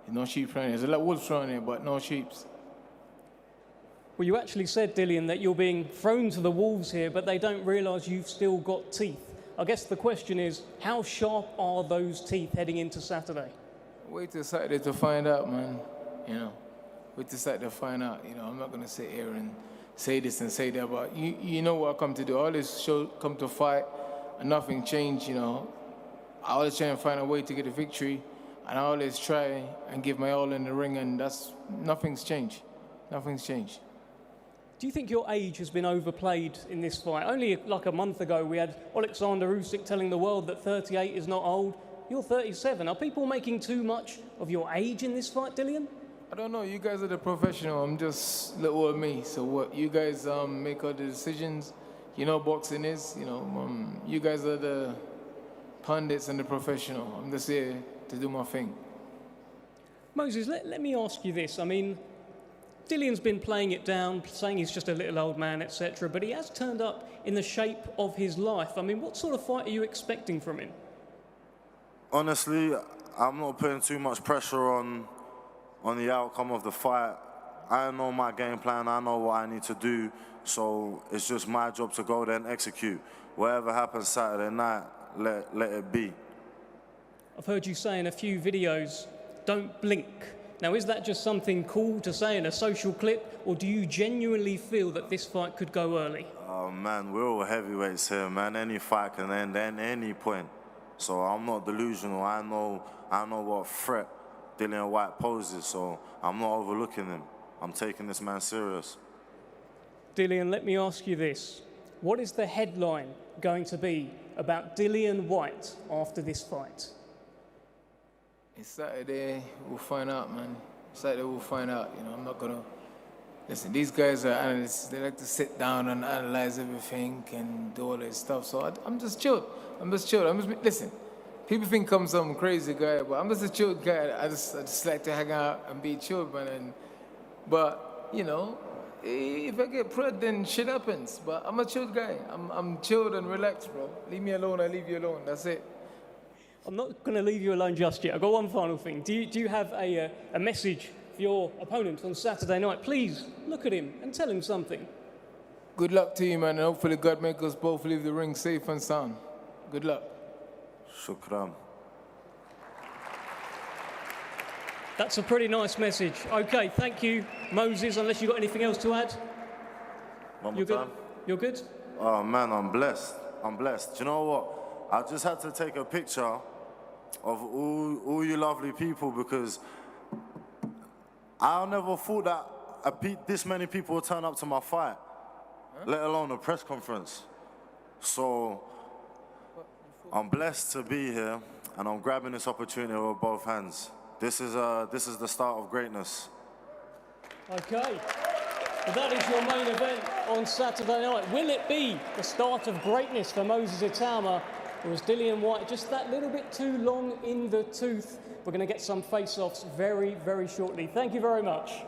There's no sheep around there. There's a lot of wolves around there, but no sheep. Well, you actually said, DILLIAN, that you're being thrown to the wolves here, but they don't realise you've still got teeth. I guess the question is, how sharp are those teeth heading into Saturday? Wait till Saturday to find out, man. You know, wait till Saturday to find out. You know, I'm not going to sit here and say this and say that, but you know what I come to do. I always come to fight, and nothing changed, you know. I always try and find a way to get a victory, and I always try and give my all in the ring, and nothing's changed. Nothing's changed. Do you think your age has been overplayed in this fight? Only like a month ago, we had Alexander Usyk telling the world that 38 is not old. You're 37. Are people making too much of your age in this fight, DILLIAN? I don't know. You guys are the professional. I'm just little old me. So what you guys make all the decisions. You know boxing is. You know, you guys are the pundits and the professional. I'm just here to do my thing. Moses, let me ask you this. I mean, DILLIAN's been playing it down, saying he's just a little old man, etc., but he has turned up in the shape of his life. I mean, what sort of fight are you expecting from him? Honestly, I'm not putting too much pressure on the outcome of the fight. I know my game plan, I know what I need to do, so it's just my job to go there and execute. Whatever happens Saturday night, let it be. I've heard you say in a few videos, don't blink. Now, is that just something cool to say in a social clip, or do you genuinely feel that this fight could go early? Oh man, we're all heavyweights here, man. Any fight can end at any point. So I'm not delusional. I know what threat DILLIAN WHYTE poses, so I'm not overlooking him. I'm taking this man serious. DILLIAN, let me ask you this. What is the headline going to be about Dillian White after this fight? It's Saturday, we'll find out, man. Saturday, we'll find out. You know, I'm not gonna... Listen, these guys are analysts. They like to sit down and analyze everything and do all this stuff. So I'm just chilled. Listen, people think I'm some crazy guy, but I'm just a chilled guy. I just like to hang out and be chilled, man. But, you know, if I get prudd, then shit happens. But I'm a chilled guy. I'm chilled and relaxed, bro. Leave me alone, I leave you alone. That's it. I'm not going to leave you alone just yet. I've got one final thing. Do you have a message for your opponent on Saturday night? Please look at him and tell him something. Good luck to you, man, and hopefully God make us both leave the ring safe and sound. Good luck. Shukran. That's a pretty nice message. Okay, thank you, Moses, unless you've got anything else to add. One more time. You're good? Oh, man, I'm blessed. I'm blessed. Do you know what? I just had to take a picture of all you lovely people because I never thought that this many people would turn up to my fight, let alone a press conference. So I'm blessed to be here, and I'm grabbing this opportunity with both hands. This is the start of greatness. Okay. Well, that is your main event on Saturday night. Will it be the start of greatness for Moses ITAUMA? Or was Dillian White just that little bit too long in the tooth? We're going to get some face-offs very, very shortly. Thank you very much.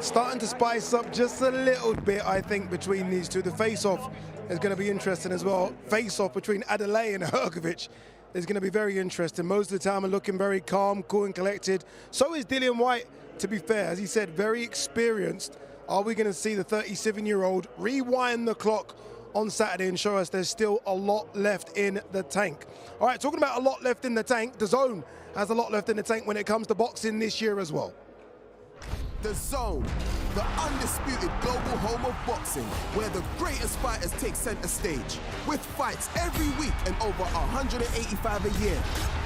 Starting to spice up just a little bit, I think, between these two. The face-off is going to be interesting as well. Face-off between Adelay and Hrgovic is going to be very interesting. Moses ITAUMA looking very calm, cool and collected. So is Dillian White, to be fair. As he said, very experienced. Are we going to see the 37-year-old rewind the clock on Saturday and show us there's still a lot left in the tank? All right, talking about a lot left in the tank, DAZN has a lot left in the tank when it comes to boxing this year as well. DAZN, the undisputed global home of boxing, where the greatest fighters take center stage, with fights every week and over 185 a year.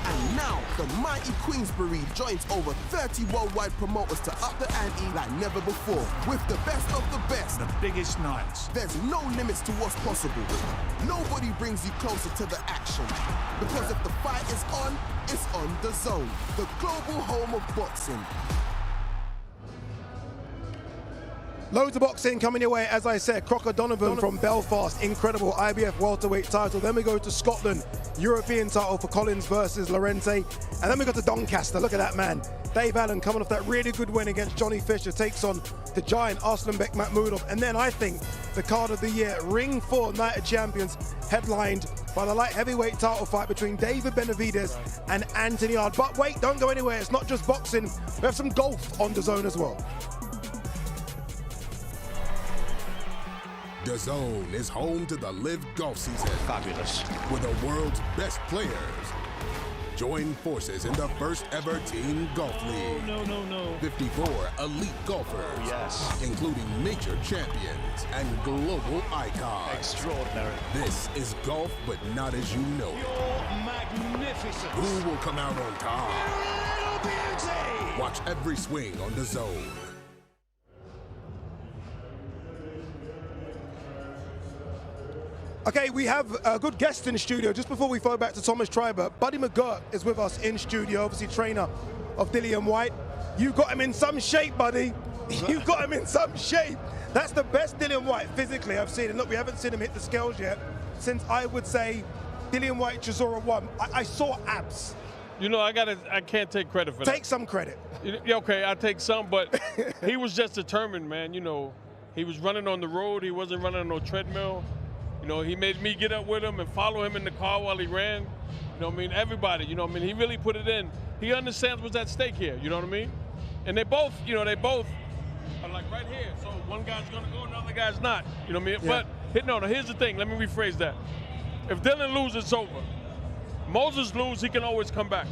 And now, the mighty Queensberry joins over 30 worldwide promoters to up the ante like never before, with the best of the best. The biggest nights. There's no limits to what's possible. Nobody brings you closer to the action. Because if the fight is on, it's on DAZN, the global home of boxing. Loads of boxing coming your way, as I said. Crocker Donovan from Belfast, incredible IBF welterweight title. Then we go to Scotland, European title for Collins versus Lorente. And then we go to Doncaster, look at that man. Dave Allen coming off that really good win against Johnny Fisher, takes on the giant Arslanbek Makhmudov. And then I think the card of the year, Ring 4 Night of Champions, headlined by the light heavyweight title fight between David Benavidez and Anthony Yarde. But wait, don't go anywhere, it's not just boxing. We have some golf on DAZN as well. DAZN is home to the Live Golf season. Fabulous. With the world's best players. Join forces in the first ever Team Golf League. No. 54 elite golfers. Yes. Including major champions and global icons. Extraordinary. This is golf, but not as you know it. You're magnificent. Who will come out on top? Little beauty. Watch every swing on DAZN. Okay, we have a good guest in the studio. Just before we throw back to Thomas Treiber, Buddy McGirt is with us in studio, obviously trainer of Dillian White. You've got him in some shape, buddy. You've got him in some shape. That's the best Dillian White physically I've seen. And look, we haven't seen him hit the scales yet since, I would say, Dillian White Chisora 1. I saw abs. You know, I can't take credit for that. Take some credit. Yeah, okay, I take some, but he was just determined, man. You know, he was running on the road. He wasn't running on no treadmill. You know, he made me get up with him and follow him in the car while he ran. You know what I mean? Everybody, you know what I mean? He really put it in. He understands what's at stake here, you know what I mean? And they both, you know, are like right here. So one guy's gonna go, another guy's not. You know what I mean? Yeah. But no, here's the thing. Let me rephrase that. If Dillian loses, it's over. Moses loses, he can always come back.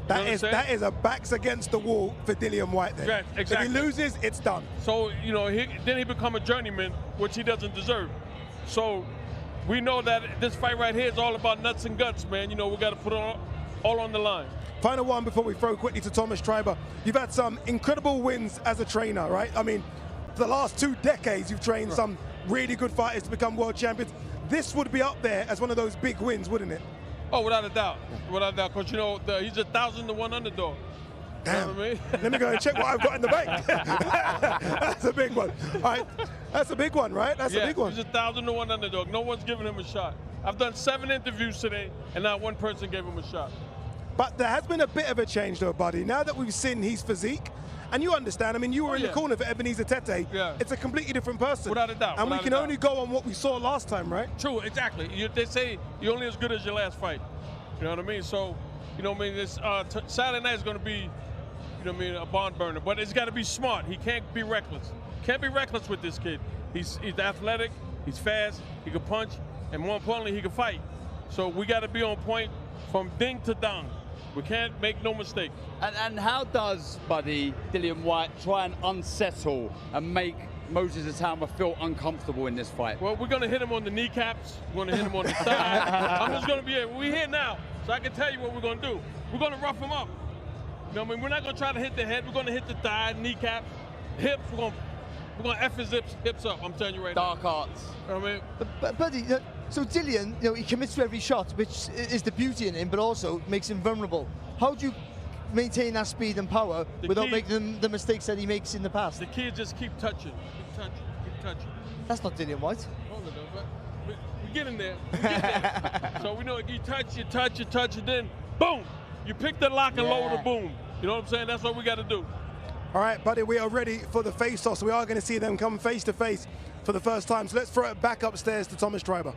That is a backs against the wall for Dillian White then. Right, exactly. If he loses, it's done. So, you know, then he become a journeyman, which he doesn't deserve. So we know that this fight right here is all about nuts and guts, man. You know, we got to put it all on the line. Final one before we throw quickly to Thomas Treiber. You've had some incredible wins as a trainer, right? I mean, for the last 2 decades, you've trained some really good fighters to become world champions. This would be up there as one of those big wins, wouldn't it? Oh, without a doubt. Without a doubt. Because, you know, he's 1,000-to-1 underdog. Damn. You know what I mean? Let me go and check what I've got in the bank. That's a big one. All right. That's a big one, right? That's a big one. He's 1,000-to-1 underdog. No one's giving him a shot. I've done 7 interviews today, and not one person gave him a shot. But there has been a bit of a change, though, buddy. Now that we've seen his physique, and you understand, I mean, you were in the corner for Ebenezer Tete. Yeah. It's a completely different person. Without a doubt. And we without can a doubt. only go on what we saw last time, right? True, exactly. They say you're only as good as your last fight. You know what I mean? So, you know what I mean? This Saturday night is going to be, you know what I mean, a barn burner. But it's got to be smart. He can't be reckless. Can't be reckless with this kid. He's athletic. He's fast. He can punch. And more importantly, he can fight. So we got to be on point from ding to dong. We can't make no mistake. And how does, buddy, Dillian Whyte try and unsettle and make Moses ITAUMA feel uncomfortable in this fight? Well, we're going to hit him on the kneecaps. We're going to hit him on the thigh. I'm just going to be here. We're here now, so I can tell you what we're going to do. We're going to rough him up. You know what I mean? We're not going to try to hit the head. We're going to hit the thigh, kneecap, hips. We're going to F his hips up. I'm telling you right now. Dark arts. You know what I mean? But buddy, so Dillian, you know, he commits to every shot, which is the beauty in him, but also makes him vulnerable. How do you maintain that speed and power without making the mistakes that he makes in the past? The key is just keep touching, keep touching, keep touching. That's not Dillian Whyte. Hold on, but we get in there. We get there. So we know you touch, and then boom, you pick the lock and lower the boom. You know what I'm saying? That's what we got to do. All right, buddy, we are ready for the face-off, so we are going to see them come face-to-face for the first time. So let's throw it back upstairs to Thomas Treiber.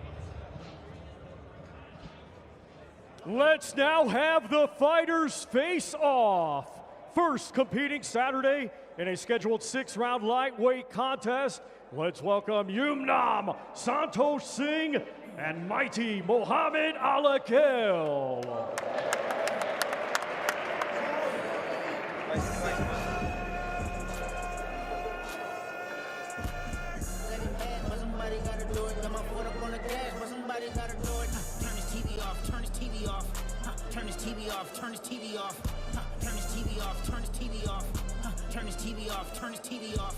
Let's now have the fighters face off. First competing Saturday in a scheduled 6-round lightweight contest. Let's welcome Yumnam Santosh Singh and mighty Mohammed Alakel. Turn his TV off, turn his TV off, turn his TV off, turn his TV off, turn his TV off, turn his TV off.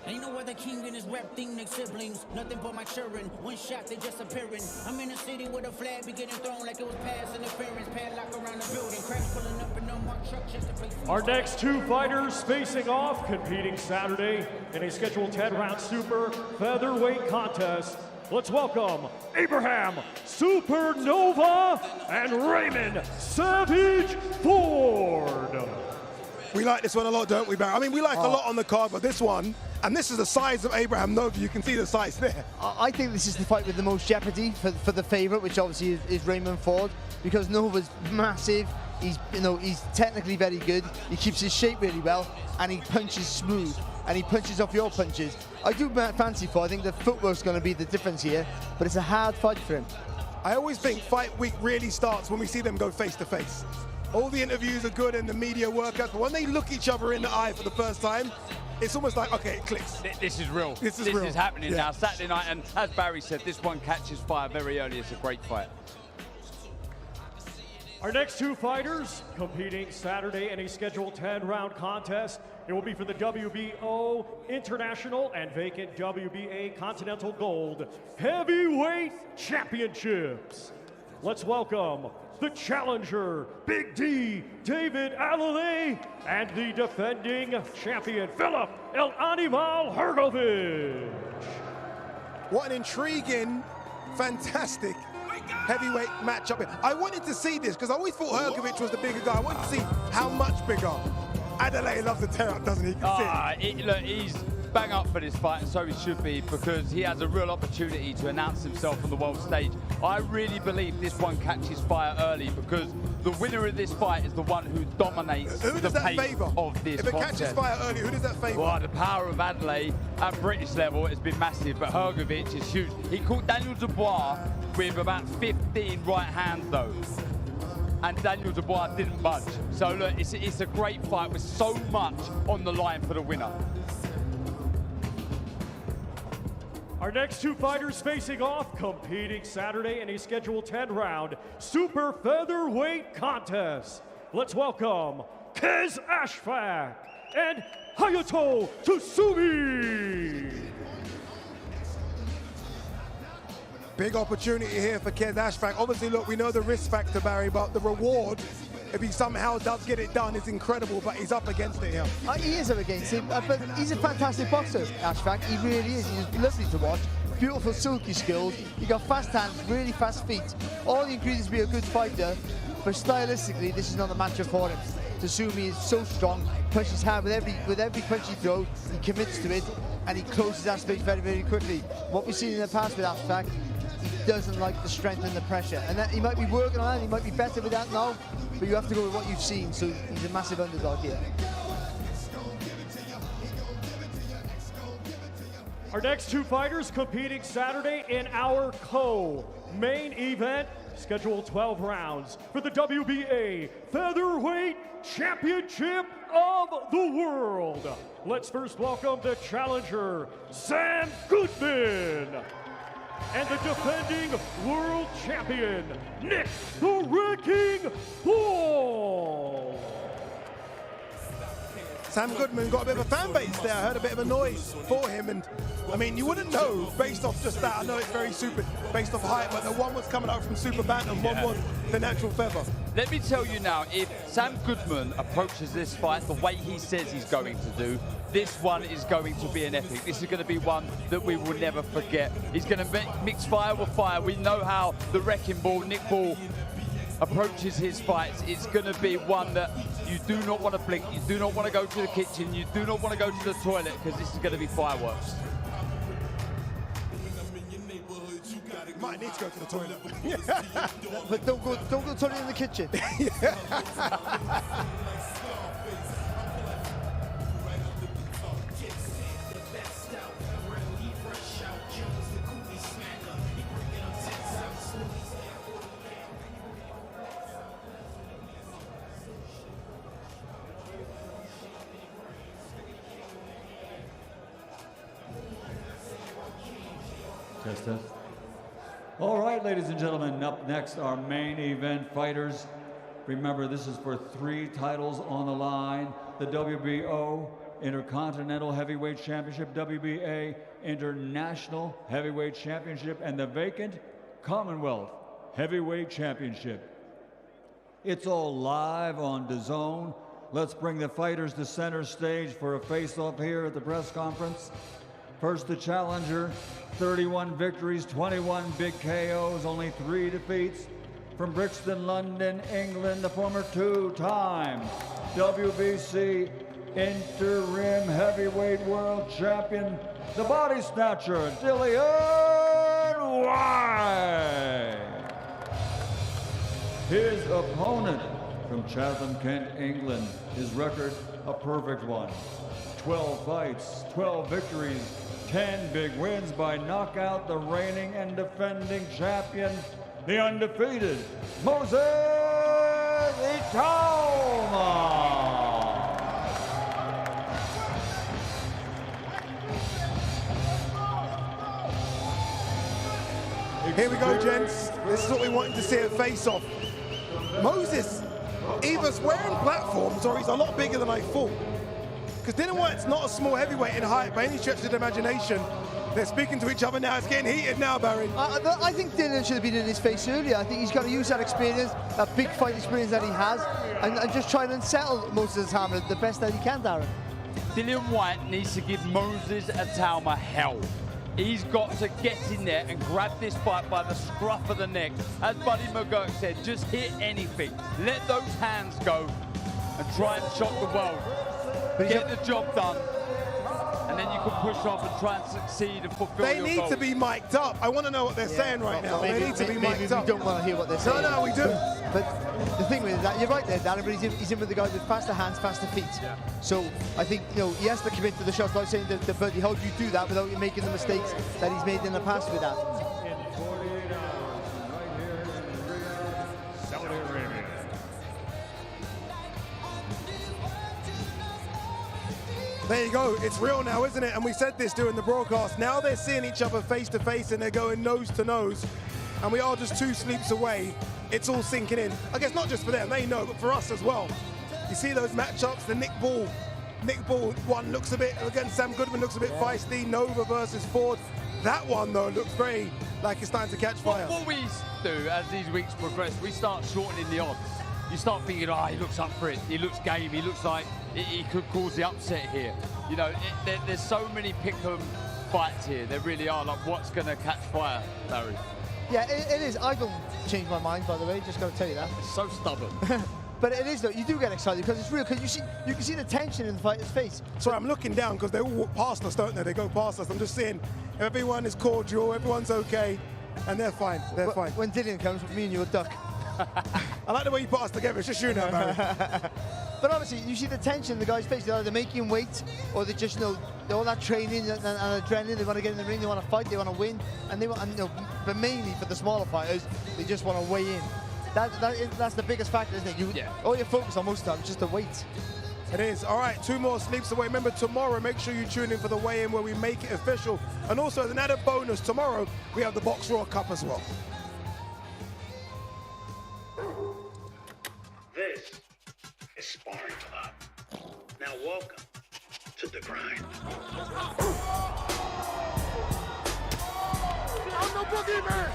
Ain't no other king in his rap thing, like siblings. Nothing but my children. One shot, they just appearing. I'm in a city with a flag be getting thrown like it was pass interference. Padlock around the building. Crash pulling up in a marked truck just to play. Our next 2 fighters facing off, competing Saturday in a scheduled 10-round super featherweight contest. Let's welcome Abraham Supernova and Raymond Savage Ford. We like this one a lot, don't we, Barry? I mean, we like a lot on the card, but this one, and this is the size of Abraham Nova. You can see the size there. I think this is the fight with the most jeopardy for the favourite, which obviously is Raymond Ford, because Nova's massive. He's technically very good. He keeps his shape really well, and he punches smooth, and he punches off your punches. I do fancy Ford. I think the footwork's going to be the difference here, but it's a hard fight for him. I always think fight week really starts when we see them go face to face. All the interviews are good and the media workouts, but when they look each other in the eye for the first time, it's almost like, okay, it clicks. This is real. This is real. This is happening now, Saturday night, and as Barry said, this one catches fire very early. It's a great fight. Our next 2 fighters competing Saturday in a scheduled 10-round contest. It will be for the WBO International and vacant WBA Continental Gold Heavyweight Championships. Let's welcome the challenger, Big D, David Alale, and the defending champion, Philip El Animal Hrgovic. What an intriguing, fantastic heavyweight matchup. I wanted to see this because I always thought Hrgovic was the bigger guy. I wanted to see how much bigger. Adelaide loves to tear up, doesn't he? Look, he's bang up for this fight, and so he should be, because he has a real opportunity to announce himself on the world stage. I really believe this one catches fire early, because the winner of this fight is the one who dominates the pace of this contest. If it catches fire early, who does that favour? Well, the power of Adelaide at British level has been massive, but Hrgovic is huge. He caught Daniel Dubois with about 15 right hands, though, and Daniel Dubois didn't budge. So look, it's a great fight with so much on the line for the winner. Our next 2 fighters facing off, competing Saturday in a scheduled 10-round super featherweight contest. Let's welcome Kez Ashfaq and Hayato Tsumi. Big opportunity here for Ken Ashfaq. Obviously, look, we know the risk factor, Barry, but the reward, if he somehow does get it done, is incredible, but he's up against it here. He is up against him, but he's a fantastic boxer, Ashfaq. He really is. He's lovely to watch. Beautiful silky skills. He got fast hands, really fast feet. All the ingredients to be a good fighter, but stylistically, this is not the matchup for him. Tatsumi is so strong, punches hard with every punch he throws, he commits to it, and he closes that space very, very quickly. What we've seen in the past with Ashfaq, he doesn't like the strength and the pressure. And that, he might be working on that, he might be better with that now, but you have to go with what you've seen, so he's a massive underdog here. Our next two fighters competing Saturday in our co-main event, scheduled 12 rounds for the WBA Featherweight Championship of the World. Let's first welcome the challenger, Sam Goodman, and the defending world champion, Nick the Wrecking Ball. Sam Goodman got a bit of a fan base there. I heard a bit of a noise for him, and I mean, you wouldn't know based off just that. I know it's very super, based off height, but the one was coming out from super bantam, one was the natural feather. Let me tell you now, if Sam Goodman approaches this fight the way he says he's going to do, this one is going to be an epic. This is going to be one that we will never forget. He's going to mix fire with fire. We know how the Wrecking Ball, Nick Ball, approaches his fights. It's going to be one that you do not want to blink, you do not want to go to the kitchen, you do not want to go to the toilet, because this is going to be fireworks. You might need to go to the toilet. But don't go to the toilet in the kitchen. Test, test. All right, ladies and gentlemen, up next, our main event fighters. Remember, this is for 3 titles on the line. The WBO Intercontinental Heavyweight Championship, WBA International Heavyweight Championship, and the vacant Commonwealth Heavyweight Championship. It's all live on DAZN. Let's bring the fighters to center stage for a face-off here at the press conference. First, the challenger, 31 victories, 21 big KOs, only 3 defeats. From Brixton, London, England, the former 2-time WBC interim heavyweight world champion, the body snatcher, DILLIAN WHYTE. His opponent from Chatham, Kent, England, his record a perfect one. 12 fights, 12 victories, 10 big wins by knockout, the reigning and defending champion, the undefeated Moses ITAUMA. Here we go, gents. This is what we wanted to see at face-off. Moses, either wearing platforms or he's a lot bigger than I thought. Because Dillian Whyte's not a small heavyweight in height by any stretch of the imagination. They're speaking to each other now. It's getting heated now, Barry. I think Dillian should have been in his face earlier. I think he's got to use that experience, that big fight experience that he has, and just try and unsettle Moses ITAUMA the best that he can, Darren. Dillian Whyte needs to give Moses ITAUMA hell. He's got to get in there and grab this fight by the scruff of the neck. As Buddy McGurk said, just hit anything. Let those hands go and try and shock the world. Get the job done, and then you can push off and try and succeed and fulfill your goals. They need to be mic'd up. I want to know what they're saying right now. They need to be mic'd up. We don't want to hear what they're saying. No, we do. But the thing with that, you're right there, Darren, but he's in with the guy with faster hands, faster feet. Yeah. So I think, you know, he has to commit to the shots. Like saying to Buddy, how do you do that without you making the mistakes that he's made in the past with that? There you go. It's real now, isn't it? And we said this during the broadcast. Now they're seeing each other face to face and they're going nose to nose. And we are just 2 sleeps away. It's all sinking in. I guess not just for them, they know, but for us as well. You see those matchups, the Nick Ball one looks a bit, against Sam Goodman looks a bit feisty, Nova versus Ford. That one though looks very like it's starting to catch fire. What we do as these weeks progress, we start shortening the odds. You start thinking, oh, he looks up for it. He looks game. He looks like he could cause the upset here. You know, there's so many pick-em fights here. There really are. Like, what's going to catch fire, Larry? Yeah, it is. I don't change my mind, by the way. Just got to tell you that. It's so stubborn. But it is though. You do get excited because it's real. Because you can see the tension in the fighter's face. Sorry, I'm looking down because they all walk past us, don't they? They go past us. I'm just seeing everyone is cordial, everyone's okay, and they're fine. They're fine. When Dillian comes, me and you will duck. I like the way you put us together. It's just you now, Barry. But obviously, you see the tension in the guy's face. They're either making weight, or they just, you know, all that training and adrenaline. They want to get in the ring. They want to fight. They want to win. And but mainly for the smaller fighters, they just want to weigh in. That's the biggest factor, isn't it? All you focus on most of the time is just the weight. It is. All right, 2 more sleeps away. Remember, tomorrow, make sure you tune in for the weigh-in where we make it official. And also, as an added bonus, tomorrow, we have the Box Raw Cup as well. This is Sparring Club. Now welcome to the grind. I'm no boogeyman!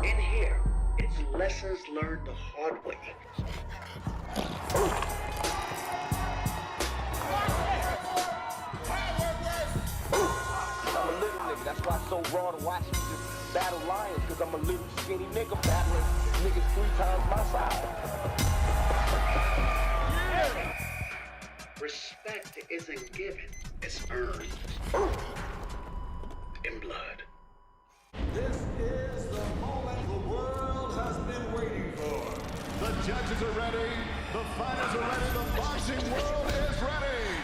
In here, it's lessons learned the hard way. I'm a little nigga, that's why it's so raw to watch me just battle lions, because I'm a little skinny nigga battling niggas 3 times my size. Respect isn't given, it's earned. In blood. This is the moment the world has been waiting for. The judges are ready, the fighters are ready, the boxing world is ready.